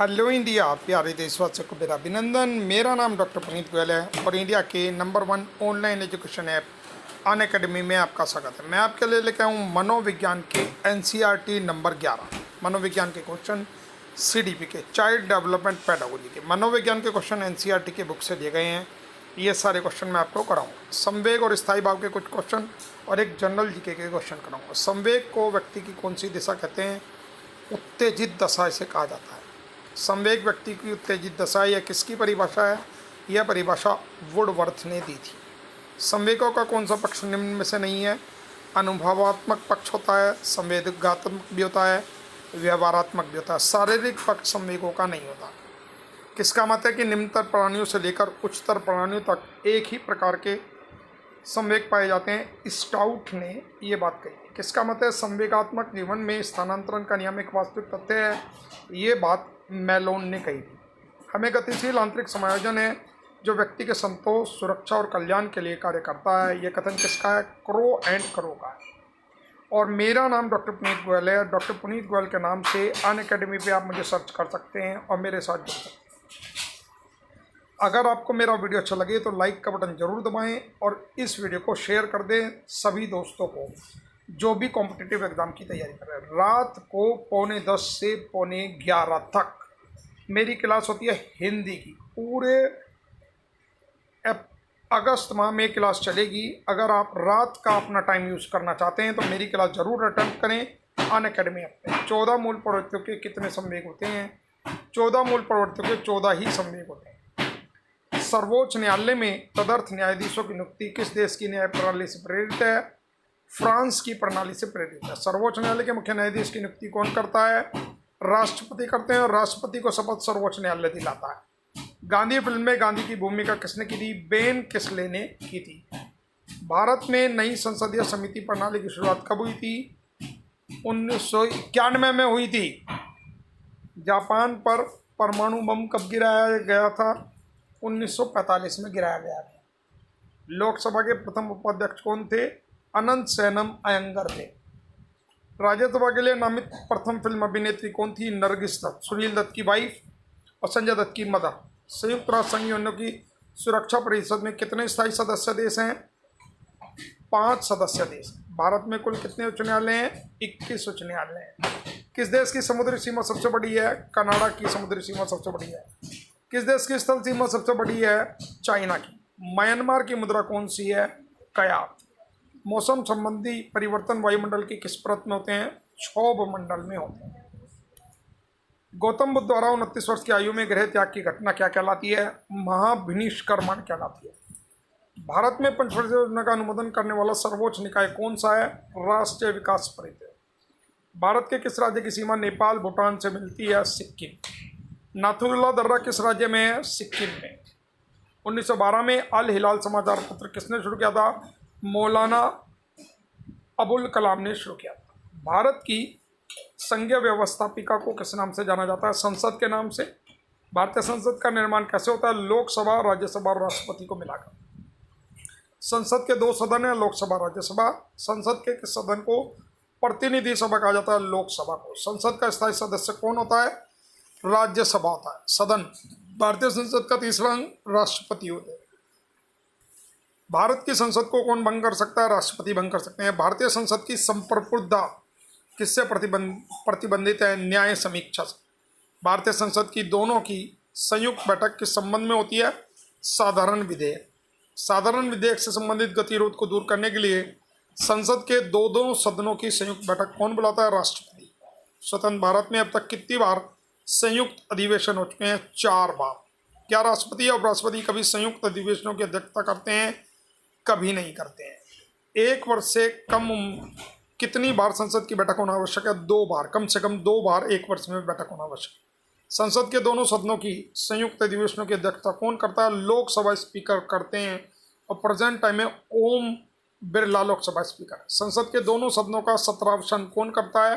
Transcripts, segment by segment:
Hello India, प्यारे देशवासियों को मेरा अभिनंदन। मेरा नाम डॉक्टर पुनीत गोयल है और इंडिया के number 1 online education app Unacademy में आपका स्वागत है। मैं आपके लिए लेकर आऊँ मनोविज्ञान के एनसीईआरटी नंबर 11 मनोविज्ञान के क्वेश्चन सीडीपी के चाइल्ड डेवलपमेंट पेडागोजी के मनोविज्ञान के क्वेश्चन एनसीईआरटी के बुक से दिए गए हैं। ये सारे क्वेश्चन मैं आपको कराऊँगा। संवेग और स्थायी भाव के कुछ क्वेश्चन और एक जनरल जीके के क्वेश्चन कराऊँगा। संवेग को व्यक्ति की कौन सी दिशा कहते हैं? उत्तेजित दशा इसे कहा जाता है। संवेग व्यक्ति की उत्तेजित दशा, यह किसकी परिभाषा है? यह परिभाषा वुडवर्थ ने दी थी। संवेगों का कौन सा पक्ष निम्न में से नहीं है? अनुभवात्मक पक्ष होता है, संवेदनात्मक भी होता है, व्यवहारात्मक भी होता है। शारीरिक पक्ष संवेगों का नहीं होता। किसका मत है कि निम्नतर प्राणियों से लेकर उच्चतर प्राणियों तक एक ही प्रकार के संवेग पाए जाते हैं? स्टाउट ने ये बात कही। किसका मत है? संवेगात्मक जीवन में स्थानांतरण का नियम एक वास्तविक तथ्य है। ये बात मेलोन ने कही थी। हमें गतिशील आंतरिक समायोजन है जो व्यक्ति के संतोष, सुरक्षा और कल्याण के लिए कार्य करता है। यह कथन किसका है? क्रो एंड क्रो का है। और मेरा नाम डॉक्टर पुनीत गोयल है। डॉक्टर पुनीत गोयल के नाम से अनअकैडमी पे आप मुझे सर्च कर सकते हैं और मेरे साथ जुड़ सकते हैं। अगर आपको मेरा वीडियो अच्छा लगे तो लाइक का बटन ज़रूर दबाएं और इस वीडियो को शेयर कर दें सभी दोस्तों को जो भी कॉम्पिटिटिव एग्ज़ाम की तैयारी कर रहे हैं। रात को 10:15 से 11:15 तक मेरी क्लास होती है हिंदी की। पूरे अगस्त माह में क्लास चलेगी। अगर आप रात का अपना टाइम यूज़ करना चाहते हैं तो मेरी क्लास ज़रूर अटेंड करें अनअकैडमी ऐप पे। 14 मूल प्रवृत्तियों के कितने संवेग होते हैं? 14 मूल प्रवृत्तियों के 14 ही संवेग होते हैं। सर्वोच्च न्यायालय में तदर्थ न्यायाधीशों की नियुक्ति किस देश की न्याय प्रणाली से प्रेरित है? फ्रांस की प्रणाली से प्रेरित है। सर्वोच्च न्यायालय के मुख्य न्यायाधीश की नियुक्ति कौन करता है? राष्ट्रपति करते हैं और राष्ट्रपति को शपथ सर्वोच्च न्यायालय दिलाता है। गांधी फिल्म में गांधी की भूमिका किसने की थी? बेन किसले ने की थी। भारत में नई संसदीय समिति प्रणाली की शुरुआत कब हुई थी? 1991 में हुई थी। जापान पर परमाणु बम कब गिराया गया था? 1945 में गिराया गया था। लोकसभा के प्रथम उपाध्यक्ष कौन थे? अनंत सैनम अयंगर थे। राज्यसभा के लिए नामित प्रथम फिल्म अभिनेत्री कौन थी? नरगिस दत्त, सुनील दत्त की वाइफ और संजय दत्त की मदर। संयुक्त राष्ट्र संघ यूएनओ की सुरक्षा परिषद में कितने स्थायी सदस्य देश हैं? 5 सदस्य देश। भारत में कुल कितने उच्च न्यायालय हैं? 21 उच्च न्यायालय हैं। किस देश की समुद्री सीमा सबसे बड़ी है? कनाडा की समुद्री सीमा सबसे बड़ी है। किस देश की स्थल सीमा सबसे बड़ी है? चाइना की। म्यांमार की मुद्रा कौन सी है? कयात। मौसम संबंधी परिवर्तन वायुमंडल की किस परत में होते हैं? क्षोभ मंडल में होते हैं। गौतम बुद्ध द्वारा 29 वर्ष की आयु में गृह त्याग की घटना क्या कहलाती है? महाभिनिष्क्रमण कहलाती है। भारत में पंचवर्षीय योजना का अनुमोदन करने वाला सर्वोच्च निकाय कौन सा है? राष्ट्रीय विकास परिषद। भारत के किस राज्य की सीमा नेपाल भूटान से मिलती है? सिक्किम। नाथुला दर्रा किस राज्य में है? सिक्किम में। 1912 में अल हिलाल समाचार पत्र किसने शुरू किया था? मौलाना अबुल कलाम ने शुरू किया था। भारत की संघीय व्यवस्थापिका को किस नाम से जाना जाता है? संसद के नाम से। भारतीय संसद का निर्माण कैसे होता है? लोकसभा, राज्यसभा और राष्ट्रपति को मिलाकर। संसद के 2 सदन है, लोकसभा, राज्यसभा। संसद के किस सदन को प्रतिनिधि सभा कहा जाता है? लोकसभा को। संसद का स्थायी सदस्य कौन होता है? राज्यसभा होता है। सदन। भारतीय संसद का तीसरा अंग राष्ट्रपति होते हैं। भारत की संसद को कौन भंग कर सकता है? राष्ट्रपति भंग कर सकते हैं। भारतीय संसद की संप्रभुता किससे प्रतिबंधित है? न्याय समीक्षा से। भारतीय संसद की दोनों की संयुक्त बैठक किस संबंध में होती है? साधारण विधेयक। साधारण विधेयक से संबंधित गतिरोध को दूर करने के लिए संसद के दो सदनों की संयुक्त बैठक कौन बुलाता है? राष्ट्रपति। स्वतंत्र भारत में अब तक कितनी बार संयुक्त अधिवेशन हो चुके हैं? 4 बार। क्या राष्ट्रपति और उपराष्ट्रपति कभी संयुक्त अधिवेशनों की अध्यक्षता करते हैं? कभी नहीं करते हैं। 1 वर्ष से कम कितनी बार संसद की बैठक होना आवश्यक है? 2 बार। कम से कम 2 बार 1 वर्ष में बैठक होना आवश्यक है। संसद के दोनों सदनों की संयुक्त अधिवेशनों की अध्यक्षता कौन करता है? लोकसभा स्पीकर करते हैं और प्रेजेंट टाइम में ओम बिरला लोकसभा स्पीकर। संसद के दोनों सदनों का सत्रावसान कौन करता है?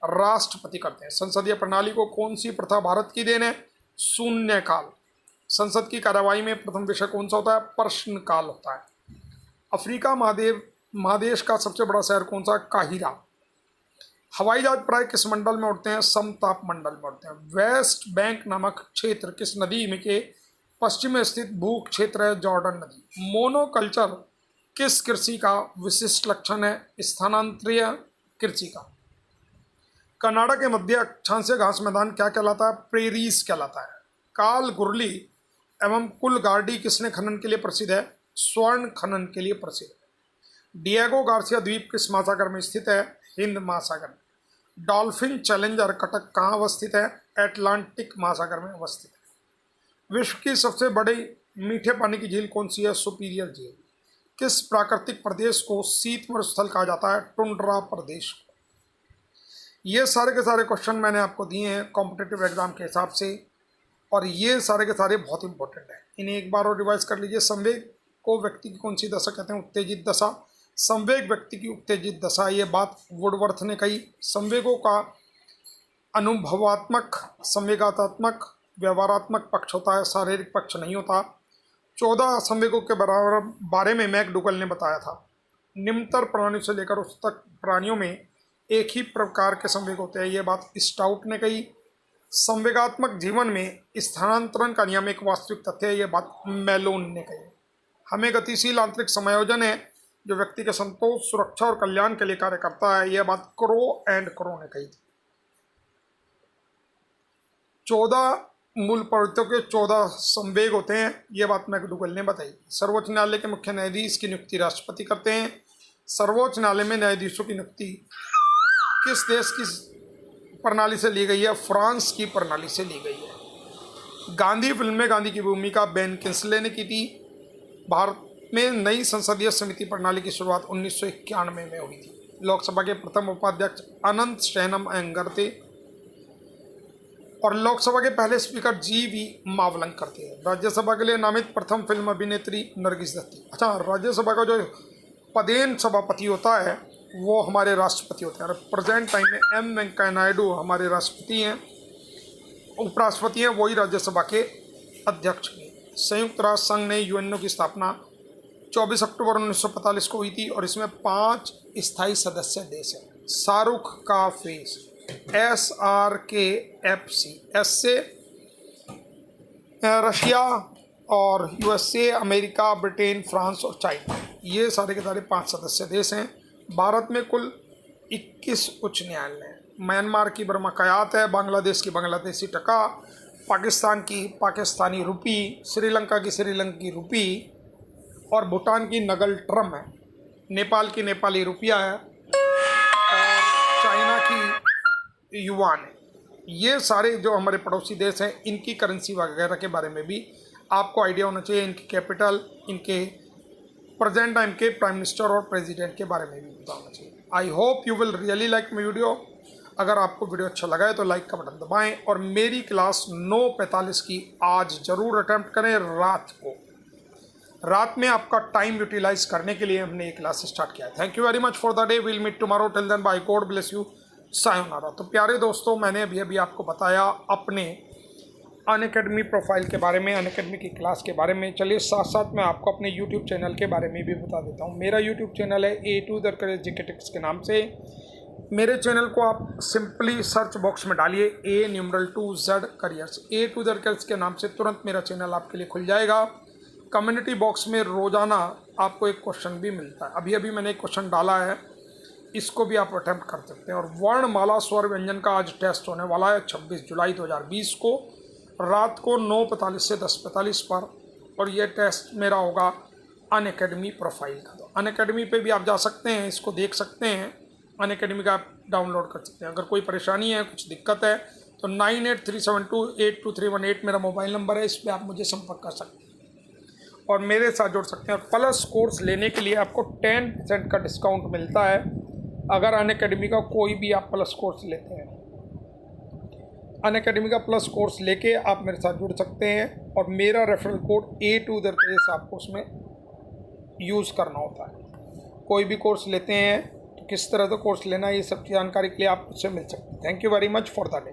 राष्ट्रपति करते हैं। संसदीय प्रणाली को कौन सी प्रथा भारत की देन है? शून्यकाल। संसद की कार्यवाही में प्रथम विषय कौन सा होता है? प्रश्नकाल होता है। अफ्रीका महादेश का सबसे बड़ा शहर कौन सा? काहिरा। हवाई जहाज प्राय किस मंडल में उड़ते हैं? समताप मंडल में उड़ते हैं। वेस्ट बैंक नामक क्षेत्र किस नदी में के पश्चिम में स्थित भू क्षेत्र है? जॉर्डन नदी। मोनोकल्चर किस कृषि का विशिष्ट लक्षण है? स्थानांतरीय कृषि का। कनाडा के मध्य अक्षांशीय घास मैदान क्या कहलाता है? प्रेरीज कहलाता है। काल गुरली एवं कुलगार्डी किसने खनन के लिए प्रसिद्ध है? स्वर्ण खनन के लिए प्रसिद्ध है। डिएगो गार्सिया द्वीप किस महासागर में स्थित है? हिंद महासागर में। डॉल्फिन चैलेंजर कटक कहाँ अवस्थित है? एटलांटिक महासागर में अवस्थित है। विश्व की सबसे बड़ी मीठे पानी की झील कौन सी है? सुपीरियर झील। किस प्राकृतिक प्रदेश को शीत मरुस्थल कहा जाता है? टुंड्रा प्रदेश। ये सारे के सारे क्वेश्चन मैंने आपको दिए हैं कॉम्पिटिटिव एग्जाम के हिसाब से, और ये सारे के सारे बहुत इंपॉर्टेंट हैं। इन्हें एक बार और रिवाइज कर लीजिए। संवेग को व्यक्ति की कौन सी दशा कहते हैं? उत्तेजित दशा। संवेग व्यक्ति की उत्तेजित दशा, ये बात वुडवर्थ ने कही। संवेगों का अनुभवात्मक, संवेगात्मक, व्यवहारात्मक पक्ष होता है, शारीरिक पक्ष नहीं होता। 14 संवेगों के बारे में मैकडूगल ने बताया था। निम्नतर प्राणियों से लेकर उच्चतर प्राणियों में एक ही प्रकार के संवेग होते हैं, ये बात स्टाउट ने कही। संवेगात्मक जीवन में स्थानांतरण का नियम एक वास्तविक तथ्य है, ये बात मेलोन ने कही। हमें गतिशील आंतरिक समायोजन है जो व्यक्ति के संतोष, सुरक्षा और कल्याण के लिए कार्य करता है, यह बात क्रो एंड क्रो ने कही थी। 14 मूल प्रवृत्तियों के 14 संवेग होते हैं, यह बात मैकडूगल ने बताई। सर्वोच्च न्यायालय के मुख्य न्यायाधीश की नियुक्ति राष्ट्रपति करते हैं। सर्वोच्च न्यायालय में न्यायाधीशों की नियुक्ति किस देश की प्रणाली से ली गई है? फ्रांस की प्रणाली से ली गई है। गांधी फिल्म में गांधी की भूमिका बेन किंसले ने की थी। भारत में नई संसदीय समिति प्रणाली की शुरुआत 1991 में हुई थी। लोकसभा के प्रथम उपाध्यक्ष अनंत शयनम अयंगर थे और लोकसभा के पहले स्पीकर जी.वी. मावलंकर थे। राज्यसभा के लिए नामित प्रथम फिल्म अभिनेत्री नरगिस दत्त। अच्छा, राज्यसभा का जो पदेन सभापति होता है वो हमारे राष्ट्रपति होते हैं। प्रेजेंट टाइम में एम वेंकैया नायडू हमारे राष्ट्रपति हैं। उपराष्ट्रपति हैं वही राज्यसभा के अध्यक्ष हैं। संयुक्त राष्ट्र संघ ने यूएनओ की स्थापना 24 अक्टूबर 1945 को हुई थी और इसमें 5 स्थायी सदस्य देश हैं। शाहरुख का फेस SRKFC, एस से रशिया और USA, अमेरिका, ब्रिटेन, फ्रांस और चाइना, ये सारे के सारे 5 सदस्य देश हैं। भारत में कुल 21 उच्च न्यायालय हैं। म्यांमार की बर्मा कयात है, बांग्लादेश की बांग्लादेशी टका, पाकिस्तान की पाकिस्तानी रुपी, श्रीलंका की श्रीलंकी रुपी और भूटान की नगल ट्रम है। नेपाल की नेपाली रुपया है और चाइना की युआन है। ये सारे जो हमारे पड़ोसी देश हैं इनकी करेंसी वगैरह के बारे में भी आपको आइडिया होना चाहिए। इनकी कैपिटल, इनके प्रेजेंट टाइम के प्राइम मिनिस्टर और प्रेसिडेंट के बारे में भी पता होना चाहिए। I hope you will really like my video. अगर आपको वीडियो अच्छा लगा है तो लाइक का बटन दबाएं और मेरी क्लास 9:45 की आज ज़रूर अटेम्प्ट करें। रात में आपका टाइम यूटिलाइज करने के लिए हमने ये क्लास स्टार्ट किया है। Thank you very much for the day. Will meet tomorrow. Till then bye, God bless you, sayonara. तो प्यारे दोस्तों, मैंने अभी आपको बताया अपने अनअकैडमी प्रोफाइल के बारे में, अनअकैडमी की क्लास के बारे में। चलिए साथ साथ मैं आपको अपने यूट्यूब चैनल के बारे में भी बता देता हूँ। मेरा यूट्यूब चैनल है A2 the courage GK tips के नाम से। मेरे चैनल को आप सिंपली सर्च बॉक्स में डालिए A2Z careers. A2 the careers के नाम से तुरंत मेरा चैनल आपके लिए खुल जाएगा। कम्युनिटी बॉक्स में रोज़ाना आपको एक क्वेश्चन भी मिलता है। अभी अभी मैंने एक क्वेश्चन डाला है, इसको भी आप अटैम्प्ट कर सकते हैं। और वर्णमाला स्वर व्यंजन का आज टेस्ट होने वाला है 26 जुलाई 2020 को रात को 9:45 से 10:45 पर, और ये टेस्ट मेरा होगा अनअकैडमी प्रोफाइल का। तो अनअकैडमी पे भी आप जा सकते हैं, इसको देख सकते हैं, अनअकैडमी का आप डाउनलोड कर सकते हैं। अगर कोई परेशानी है, कुछ दिक्कत है तो 9837282318 मेरा मोबाइल नंबर है, इस पर आप मुझे संपर्क कर सकते हैं और मेरे साथ जुड़ सकते हैं। प्लस कोर्स लेने के लिए आपको 10% का डिस्काउंट मिलता है अगर अनअकैडमी का कोई भी आप प्लस कोर्स लेते हैं। अनअकैडमी का प्लस कोर्स लेके आप मेरे साथ जुड़ सकते हैं और मेरा रेफरल कोड A2 दरकेस आपको उसमें यूज़ करना होता है। कोई भी कोर्स लेते हैं तो किस तरह का कोर्स लेना है, ये सब जानकारी के लिए आप मुझसे मिल सकते हैं। Thank you very much for the day.